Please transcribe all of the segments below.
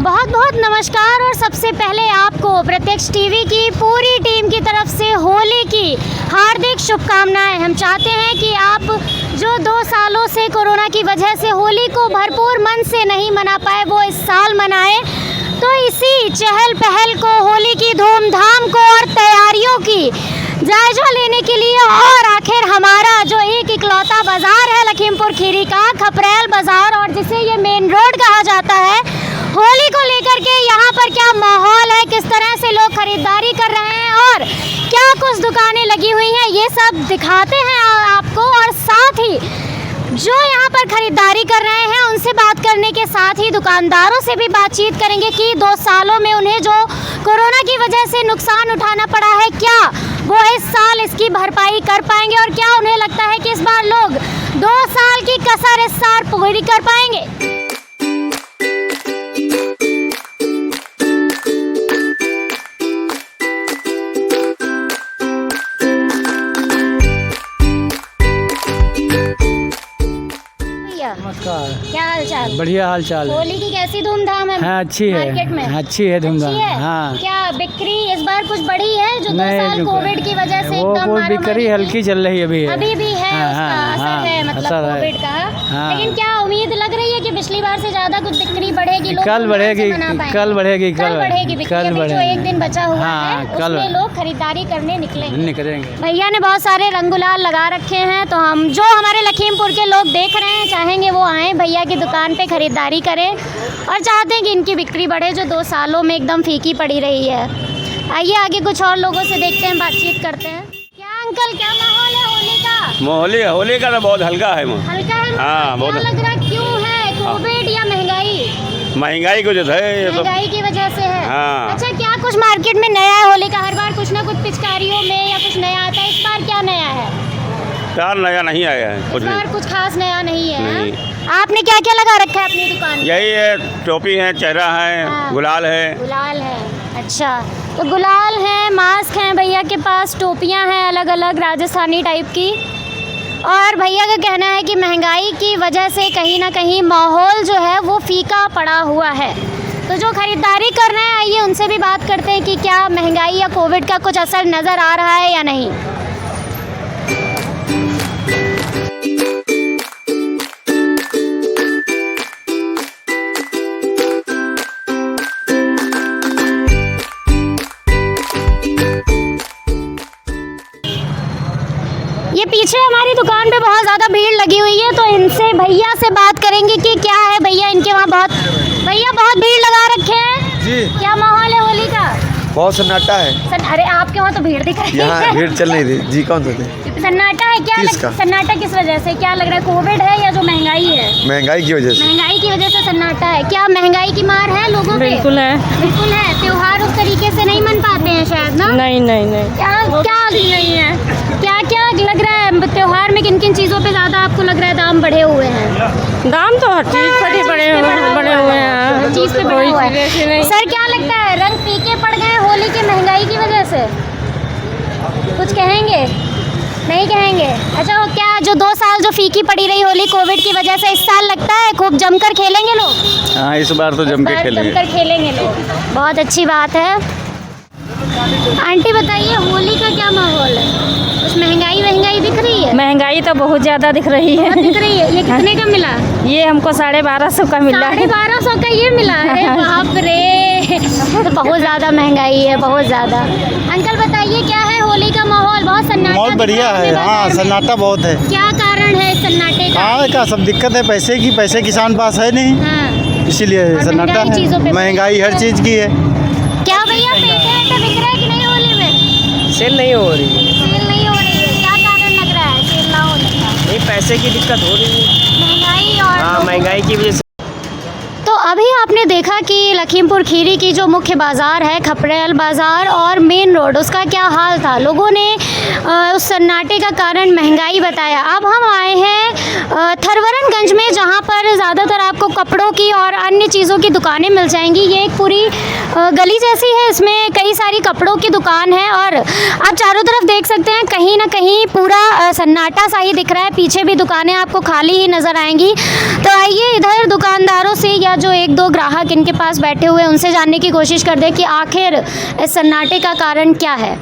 बहुत बहुत नमस्कार और सबसे पहले आपको प्रत्यक्ष टीवी की पूरी टीम की तरफ से होली की हार्दिक शुभकामनाएं। हम चाहते हैं कि आप जो 2 सालों से कोरोना की वजह से होली को भरपूर मन से नहीं मना पाए वो इस साल मनाएं। तो इसी चहल पहल को, होली की धूमधाम को और तैयारियों की जायजा लेने के लिए और आखिर हमारा जो एक इकलौता बाज़ार है लखीमपुर खीरी का, खपरेल बाज़ार, और जिसे ये मेन रोड कहा जाता है, होली को लेकर के यहाँ पर क्या माहौल है, किस तरह से लोग खरीदारी कर रहे हैं और क्या कुछ दुकानें लगी हुई हैं, ये सब दिखाते हैं आपको। और साथ ही जो यहाँ पर खरीदारी कर रहे हैं उनसे बात करने के साथ ही दुकानदारों से भी बातचीत करेंगे कि 2 सालों में उन्हें जो कोरोना की वजह से नुकसान उठाना पड़ा है, क्या वो इस साल इसकी भरपाई कर पाएंगे और क्या उन्हें लगता है कि इस बार लोग 2 साल की कसर इस साल पूरी कर पाएंगे। नमस्कार। क्या हाल चाल? बढ़िया हाल चाल है। होली की कैसी धूमधाम है? हाँ अच्छी है, मार्केट में अच्छी है धूमधाम। हाँ क्या बिक्री इस बार कुछ बढ़ी है जो 2 नहीं, साल कोविड की वजह से वो एकदम बिक्री हल्की चल रही है अभी भी है, हाँ, उसका हाँ, असर हाँ, है, मतलब असर है। कोविड का। हाँ। लेकिन क्या उम्मीद लग रही है कि पिछली बार से ज्यादा कुछ बिक्री बढ़ेगी? लोग कल बढ़ेगी, कल बढ़ेगी, कल बढ़ेगी बिक्री। कल अभी जो बढ़ेगी। एक दिन बचा हुआ हाँ, है कल उसमें लोग खरीदारी करने निकलेंगे। भैया ने बहुत सारे रंग गुलाल लगा रखे हैं, तो हम जो हमारे लखीमपुर के लोग देख रहे हैं चाहेंगे वो आएँ भैया की दुकान पे खरीदारी करें और चाहते हैं कि इनकी बिक्री बढ़े जो 2 सालों में एकदम फीकी पड़ी रही है। आइए आगे कुछ और लोगों से देखते हैं, बातचीत करते हैं। क्या अंकल, क्या माहौल है होली का? होली का तो बहुत हल्का है। हल्का है? हाँ, बहुत। क्या लग रहा है, क्यों है? कोविड या महंगाई को जो है महंगाई की वजह से है। हाँ। अच्छा, क्या कुछ मार्केट में नया है होली का? हर बार कुछ ना कुछ पिचकारियों में या कुछ नया आता है, इस बार क्या नया है? यार नया नहीं आया है, कुछ नहीं। कुछ खास नया नहीं है। नहीं। आपने क्या क्या लगा रखा है अपनी दुकान पे? यही है, टोपी है, चेहरा है, हाँ। गुलाल है। गुलाल है, अच्छा। तो गुलाल है, मास्क हैं भैया के पास, टोपियां हैं अलग अलग राजस्थानी टाइप की। और भैया का कहना है कि महंगाई की वजह से कहीं ना कहीं माहौल जो है वो फीका पड़ा हुआ है। तो जो खरीदारी कर रहे हैं आइए उनसे भी बात करते हैं कि क्या महंगाई या कोविड का कुछ असर नज़र आ रहा है या नहीं। ये पीछे हमारी दुकान पे बहुत ज़्यादा भीड़ लगी हुई है, तो इनसे भैया से बात करेंगे कि क्या है भैया इनके वहाँ बहुत भीड़ लगा रखे हैं जी। क्या माहौल है होली का? बहुत सन्नाटा है। अरे आपके वहाँ तो भीड़ दिख रही यहाँ है। भीड़ चल नहीं रही जी। कौन थे? सन्नाटा है क्या? सन्नाटा किस वजह से? क्या लग रहा है, कोविड है या जो महंगाई है? महंगाई की वजह से। महंगाई की वजह से सन्नाटा है। क्या महंगाई की मार है लोगों पे? बिल्कुल है। बिल्कुल है। त्योहार उस तरीके से नहीं मन पाते हैं शायद ना? नहीं नहीं नहीं। क्या नहीं है? क्या क्या लग रहा है त्योहार में किन किन चीज़ों पे ज़्यादा आपको लग रहा है दाम बढ़े हुए हैं? दाम तो हर चीज़ पर ही बढ़े हुए हैं। हर चीज़ पे बढ़े हुए हैं। सर क्या लगता है, रंग फीके पड़ गए होली की महंगाई की वजह से? कुछ कहेंगे? नहीं कहेंगे। अच्छा, वो क्या जो 2 साल जो फीकी पड़ी रही होली कोविड की वजह से, इस साल लगता है खूब जमकर खेलेंगे लोग? हाँ, इस बार तो जमकर खेलेंगे लोग। बहुत अच्छी बात है। आंटी बताइए होली का क्या माहौल है? कुछ महंगाई दिख रही है? महंगाई तो बहुत ज़्यादा दिख रही है। दिख रही है। ये कितने का मिला? ये हमको 1250 का मिला है। 1250 का ये मिला? अरे बाप रे, तो बहुत ज़्यादा महंगाई है, बहुत ज़्यादा। अंकल बताइए क्या है होली का माहौल? बहुत सन्नाटा। बहुत बढ़िया है। हाँ, सन्नाटा बहुत है। क्या कारण है इस सन्नाटे का? हाँ, क्या सब दिक्कत है, पैसे की। पैसे किसान पास है नहीं, हाँ। इसीलिए सन्नाटा है। महंगाई हर चीज़ की है। क्या भैया पेटे बिक रहा है कि नहीं होली में? सेल नहीं हो रही है। सेल नहीं हो रही है, क्या कारण लग रहा है सेल ना होने का? नहीं, पैसे की दिक्कत हो रही है। महंगाई और हाँ, महंगाई की वजह से। तो अभी आपने देखा कि लखीमपुर खीरी की जो मुख्य बाज़ार है खपरेल बाज़ार और मेन रोड, उसका क्या हाल था। लोगों ने उस सन्नाटे का कारण महंगाई बताया। अब हम आए हैं थरवरनगंज में, जहां पर ज़्यादातर आपको कपड़ों की और अन्य चीज़ों की दुकानें मिल जाएंगी। ये एक पूरी गली जैसी है, इसमें कई सारी कपड़ों की दुकान है और आप चारों तरफ देख सकते हैं कहीं ना कहीं पूरा सन्नाटा सा ही दिख रहा है। पीछे भी दुकानें आपको खाली ही नज़र आएंगी। तो आइए इधर दुकानदारों से या जो एक दो ग्राहक इनके पास बैठे हुए हैं उनसे जानने की कोशिश करते हैं कि आखिर इस सन्नाटे का कारण क्या है।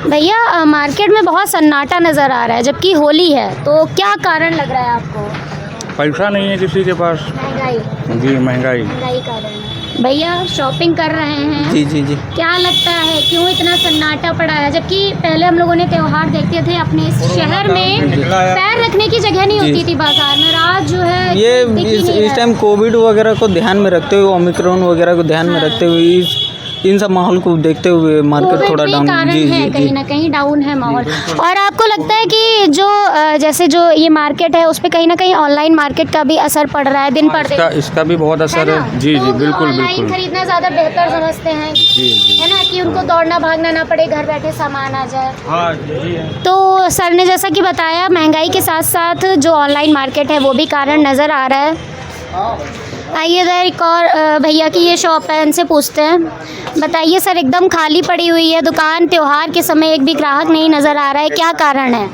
भैया मार्केट में बहुत सन्नाटा नज़र आ रहा है जबकि होली है, तो क्या कारण लग रहा है आपको? पैसा नहीं है किसी के पास। महंगाई। जी महंगाई। महंगाई कारण है। भैया शॉपिंग कर रहे हैं। जी जी जी। क्या लगता है क्यों इतना सन्नाटा पड़ा है, जबकि पहले हम लोगों ने त्योहार देखते थे अपने इस शहर में पैर रखने की जगह नहीं होती थी बाजार में। रात जो है ये इस टाइम कोविड वगैरह को ध्यान में रखते हुए, ओमिक्रॉन वगैरह को ध्यान में रखते हुए, इन सब माहौल को देखते हुए मार्केट थोड़ा डाउन। जी जी कहीं ना कहीं डाउन है माहौल। और आपको लगता है कि जो जैसे जो ये मार्केट है उस पे कहीं ना कहीं ऑनलाइन मार्केट का भी असर पड़ रहा है दिन पर दिन? इसका भी बहुत असर है। जी जी बिल्कुल ऑनलाइन बिल्कुल। खरीदना ज़्यादा बेहतर समझते हैं, जी जी है ना, कि उनको दौड़ना भागना ना पड़े, घर बैठे सामान आ जाए। हाँ यही है। तो सर ने जैसा कि बताया महंगाई के साथ साथ जो ऑनलाइन मार्केट है वो भी कारण नज़र आ रहा है। आइए इधर एक और भैया की ये शॉप है, इनसे पूछते हैं। बताइए सर, एकदम खाली पड़ी हुई है दुकान, त्योहार के समय एक भी ग्राहक नहीं नज़र आ रहा है, क्या कारण है?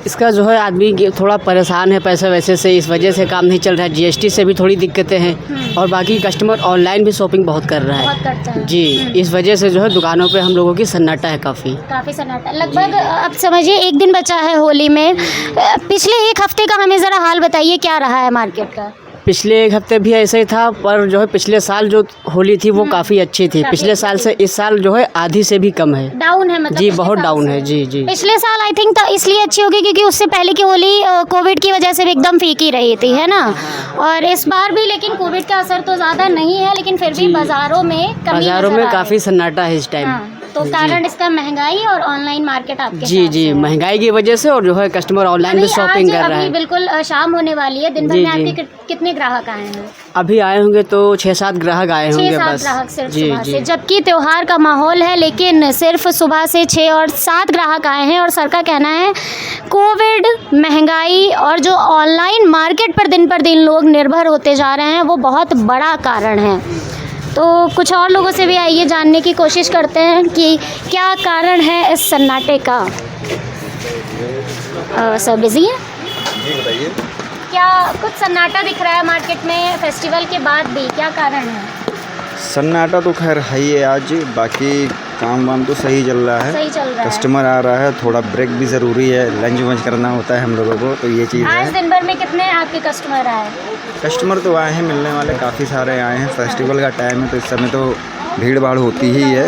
इसका जो है आदमी थोड़ा परेशान है पैसे वैसे से, इस वजह से काम नहीं चल रहा है। जीएसटी से भी थोड़ी दिक्कतें हैं और बाकी कस्टमर ऑनलाइन भी शॉपिंग बहुत कर रहा बहुत करते है। हैं। जी इस वजह से जो है दुकानों पे हम लोगों की सन्नाटा है काफ़ी सन्नाटा। लगभग अब समझिए एक दिन बचा है होली में। पिछले एक हफ्ते का हमें ज़रा हाल बताइए, क्या रहा है मार्केट का? पिछले एक हफ्ते भी ऐसे ही था, पर जो है पिछले साल जो होली थी वो काफ़ी अच्छी थी। पिछले साल से इस साल जो है आधी से भी कम है। डाउन है मतलब? जी बहुत डाउन है। जी जी पिछले साल आई थिंक तो इसलिए अच्छी होगी क्योंकि उससे पहले की होली कोविड की वजह से भी एकदम फीकी रही थी, है ना। और इस बार भी लेकिन कोविड का असर तो ज़्यादा नहीं है, लेकिन फिर भी बाज़ारों में काफ़ी सन्नाटा है इस टाइम। तो कारण इसका महंगाई और ऑनलाइन मार्केट आपके जी जी महंगाई की वजह से, और जो है कस्टमर ऑनलाइन भी शॉपिंग कर रहा है। बिल्कुल शाम होने वाली है, दिन भर में आपके कितने ग्राहक आए हैं? अभी आए होंगे तो 6-7 ग्राहक आए होंगे 6-7 बस। ग्राहक सिर्फ जी सुबह जी से, जबकि त्योहार का माहौल है, लेकिन सिर्फ सुबह से 6 और 7 ग्राहक आए हैं। और सर का कहना है कोविड, महंगाई और जो ऑनलाइन मार्केट पर दिन लोग निर्भर होते जा रहे हैं वो बहुत बड़ा कारण है। तो कुछ और लोगों से भी आइए जानने की कोशिश करते हैं कि क्या कारण है इस सन्नाटे का। सर बिजी है? जी बताइए। क्या कुछ सन्नाटा दिख रहा है मार्केट में फेस्टिवल के बाद भी, क्या कारण है? सन्नाटा तो खैर है ही है आज, बाकी काम वाम तो सही चल रहा है। सही चल रहा है। कस्टमर आ रहा है, थोड़ा ब्रेक भी ज़रूरी है, लंच वंच करना होता है हम लोगों को, तो ये चीज़ आज है। दिन भर में कितने आपके कस्टमर आए? कस्टमर तो आए हैं, मिलने वाले काफ़ी सारे आए हैं। फेस्टिवल का टाइम है तो इस समय तो भीड़ भाड़ होती ही है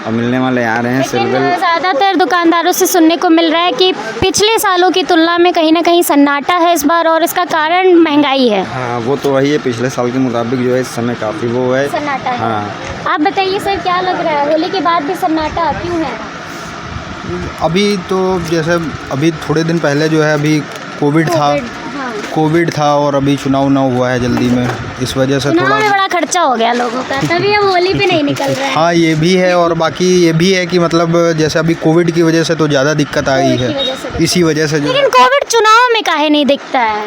और मिलने वाले आ रहे हैं। लेकिन सिल्वर ज़्यादातर दुकानदारों से सुनने को मिल रहा है कि पिछले सालों की तुलना में कहीं ना कहीं सन्नाटा है इस बार, और इसका कारण महंगाई है। हाँ वो तो वही है, पिछले साल के मुताबिक जो है इस समय काफ़ी वो है। सन्नाटा है। हाँ आप बताइए सर, क्या लग रहा है होली के बाद भी सन्नाटा क्यों है? अभी तो जैसे अभी थोड़े दिन पहले जो है अभी कोविड था, हाँ। कोविड था और अभी चुनाव हुआ है जल्दी में, इस वजह से चुनाव थोड़ा में बड़ा खर्चा हो गया लोगों का, तभी अब होली पे नहीं निकल रहा है। हाँ ये भी है। और बाकी ये भी है कि मतलब जैसे अभी कोविड की वजह से तो ज़्यादा दिक्कत आई कोविड की वजह से है, दिक्कत। इसी वजह से जो लेकिन कोविड चुनाव में काहे नहीं दिखता है?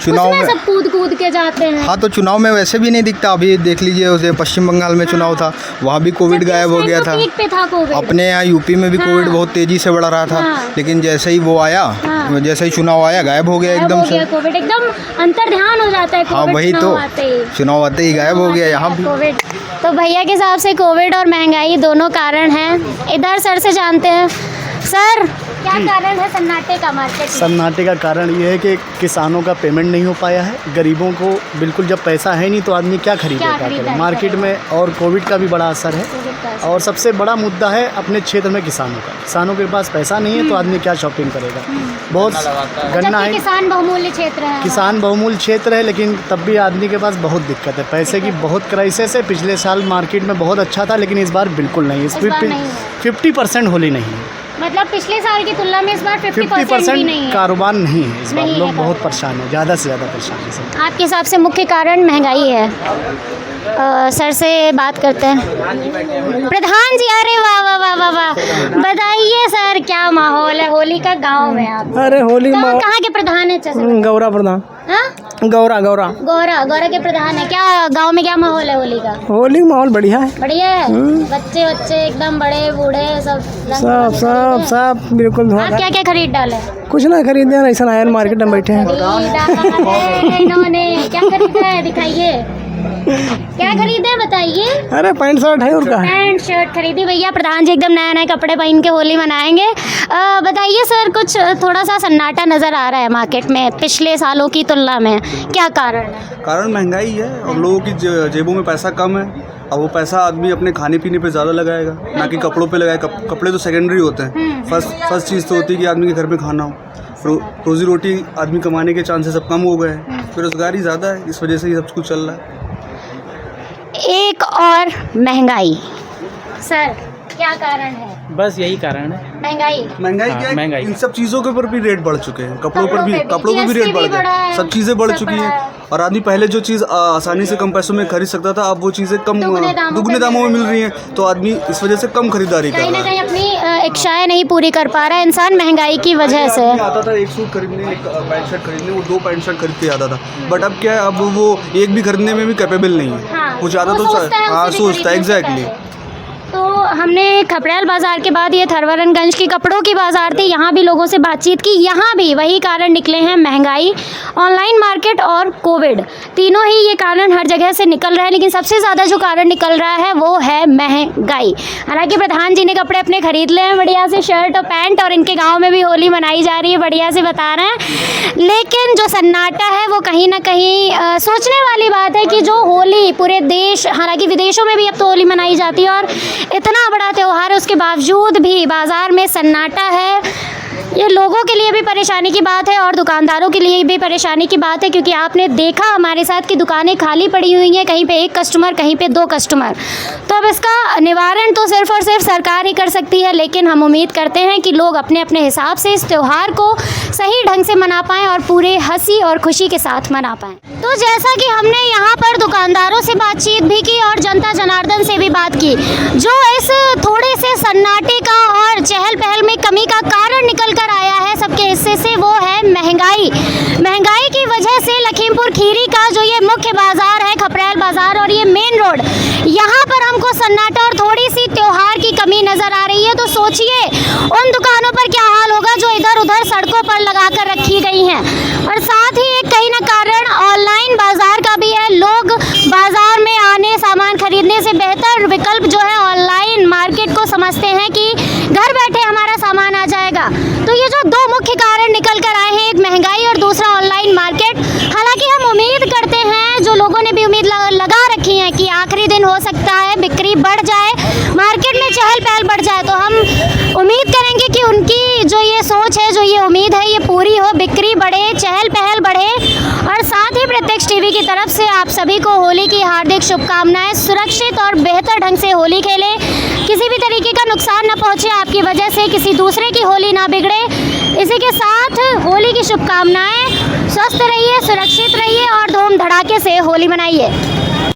चुनाव उसमें में सब कूद के जाते हैं। हाँ तो चुनाव में वैसे भी नहीं दिखता। अभी देख लीजिए उसे पश्चिम बंगाल में चुनाव था, वहाँ भी कोविड जबकि गायब हो उस गया टाइम था। तो पीक पे था कोविड। अपने यहाँ यूपी में भी हाँ। कोविड बहुत तेज़ी से बढ़ रहा था, हाँ। लेकिन जैसे ही वो आया, हाँ। जैसे ही चुनाव आया गायब हो गया एकदम हो से। गया कोविड, एकदम अंतर्ध्यान हो जाता है हाँ कोविड वही चुनाव तो, आते ही। चुनाव आते ही गायब हो गया यहाँ भी। कोविड। तो भैया के हिसाब से कोविड और महंगाई दोनों कारण हैं। इधर सर से जानते हैं। सर क्या कारण है सन्नाटे का मार्केट में? सन्नाटे का कारण ये है कि किसानों का पेमेंट नहीं हो पाया है। गरीबों को बिल्कुल जब पैसा है नहीं तो आदमी क्या खरीदेगा मार्केट में, और कोविड का भी बड़ा असर है। और सबसे बड़ा मुद्दा है अपने क्षेत्र में किसानों का। किसानों के पास पैसा नहीं है तो आदमी क्या शॉपिंग करेगा। बहुत गन्ना है, किसान बहुमूल्य क्षेत्र है। किसान बहुमूल्य क्षेत्र है, लेकिन तब भी आदमी के पास बहुत दिक्कत है। पैसे की बहुत क्राइसिस है। पिछले साल मार्केट में बहुत अच्छा था, लेकिन इस बार बिल्कुल नहीं। इस बार नहीं है। 50% होली नहीं है, मतलब पिछले साल की तुलना में इस बार 50% भी नहीं है। कारोबार नहीं है इस बार। नहीं है लोग बहुत कारोबार। परेशान है, ज़्यादा से ज़्यादा परेशान है सब। आपके हिसाब से मुख्य कारण महंगाई है? सर से बात करते हैं। प्रधान जी, अरे वाह वाह वाह वाह वाह, बताइए सर क्या माहौल है होली का गांव में? आप अरे होली कहाँ के प्रधान है? गौरा प्रधान, हाँ? गौरा गौरा के प्रधान है। क्या गांव में क्या माहौल है होली का? होली का माहौल बढ़िया है, बढ़िया है। बच्चे एकदम बड़े बूढ़े सब बिल्कुल। आप क्या क्या खरीद डाले? कुछ ना खरीदे, ऐसा आया मार्केट में बैठे हैं। इन्होंने क्या खरीदा है, दिखाइए क्या खरीदे, बताइए। अरे पैंट शर्ट है और क्या है? पैंट शर्ट खरीदी भैया। प्रधान जी एकदम नए नए कपड़े पहन के होली मनाएंगे। बताइए सर, कुछ थोड़ा सा सन्नाटा नज़र आ रहा है मार्केट में पिछले सालों की तुलना में, क्या कारण है? कारण महंगाई है और लोगों की जेबों में पैसा कम है। अब वो पैसा आदमी अपने खाने पीने पे ज़्यादा लगाएगा, ना कि कपड़ों पे लगाएगा। कपड़े तो सेकेंडरी होते हैं, फर्स्ट चीज़ तो होती है कि आदमी के घर में खाना हो। रोज़ी रोटी आदमी कमाने के चांसेस अब कम हो गए हैं, बेरोजगारी ज़्यादा है, इस वजह से ये सब कुछ चल रहा है। एक और महंगाई, सर क्या कारण है? बस यही कारण है, महंगाई क्या है? महंगाई। इन सब चीज़ों के ऊपर भी रेट बढ़ चुके हैं, कपड़ों पर भी रेट बढ़ गए, सब चीज़ें बढ़ चुकी हैं। और आदमी पहले जो चीज़ आसानी से कम पैसों में खरीद सकता था, अब वो चीज़ें कम दुगने दामों में मिल रही हैं, तो आदमी इस वजह से कम खरीदारी कर रहा है। कहीं ना कहीं अपनी इच्छाएं नहीं पूरी कर पा रहा है इंसान महंगाई की वजह से। आता था एक सूट खरीदने, एक पैंट शर्ट खरीदने, वो 2 पैंट शर्ट खरीद के आता था। बट अब क्या है, अब वो एक भी खरीदने में भी कैपेबल नहीं है। कुछ आता तो सोचता है एग्जैक्टली। तो हमने खपड़ेल बाज़ार के बाद ये थरवरनगंज की कपड़ों की बाज़ार थी, यहाँ भी लोगों से बातचीत की। यहाँ भी वही कारण निकले हैं, महंगाई, ऑनलाइन मार्केट और कोविड। तीनों ही ये कारण हर जगह से निकल रहे हैं, लेकिन सबसे ज़्यादा जो कारण निकल रहा है वो है महंगाई। हालांकि प्रधान जी ने कपड़े अपने खरीद ले हैं बढ़िया से, शर्ट और पैंट, और इनके गाँव में भी होली मनाई जा रही है, बढ़िया से बता रहे हैं। लेकिन जो सन्नाटा है वो कहीं ना कहीं सोचने वाली बात है कि जो होली पूरे देश, हालांकि विदेशों में भी अब तो होली मनाई जाती है और इतना बड़ा त्यौहार है, उसके बावजूद भी बाज़ार में सन्नाटा है। ये लोगों के लिए भी परेशानी की बात है और दुकानदारों के लिए भी परेशानी की बात है, क्योंकि आपने देखा हमारे साथ कि दुकानें खाली पड़ी हुई हैं, कहीं पे 1 कस्टमर, कहीं पे 2 कस्टमर। तो अब इसका निवारण तो सिर्फ और सिर्फ सरकार ही कर सकती है, लेकिन हम उम्मीद करते हैं कि लोग अपने अपने हिसाब से इस त्यौहार को सही ढंग से मना पाएँ और पूरे हंसी और खुशी के साथ मना पाएँ। तो जैसा कि हमने यहाँ पर दुकानदारों से बातचीत भी की और जनता जनार्दन से भी बात की, जो इस थोड़े से सन्नाटे का और चहल पहल में कमी का कारण निकल कर आया है सबके हिस्से से, वो है महंगाई। महंगाई की वजह से लखीमपुर खीरी का जो ये मुख्य बाजार है, खपड़ेल बाजार, और ये मेन रोड, यहाँ पर हमको सन्नाटा और थोड़ी सी त्योहार की कमी नजर आ रही है। तो सोचिए उन दुकानों पर क्या हाल होगा जो इधर उधर सड़कों पर लगा कर रखी गई हैं। और साथ ही एक कहीं ना कारण ऑनलाइन बाजार का भी है। लोग बाजार में आने, सामान खरीदने से बेहतर विकल्प जो है ऑनलाइन मार्केट को समझते हैं कि घर बैठे हमारा सामान आ जाएगा। तो ये जो 2 मुख्य कारण निकल कर आए हैं, एक महंगाई और दूसरा ऑनलाइन मार्केट। हालांकि हम उम्मीद करते हैं, जो लोगों ने भी उम्मीद लगा रखी है कि आखिरी दिन हो सकता है बिक्री बढ़ जाए, मार्केट में चहल पहल बढ़ जाए, तो हम उम्मीद करेंगे कि उनकी जो ये सोच है, जो ये उम्मीद है, ये पूरी हो, बिक्री बढ़े, चहल पहल बढ़े। और साथ ही प्रत्यक्ष टीवी की तरफ से आप सभी को होली की हार्दिक शुभकामनाएं। सुरक्षित और बेहतर ढंग से होली खेलें, किसी भी तरीके का नुकसान न पहुंचे, आपकी वजह से किसी दूसरे की होली ना बिगड़े। इसी के साथ होली की शुभकामनाएं। स्वस्थ रहिए, सुरक्षित रहिए और धूम धड़ाके से होली मनाइए।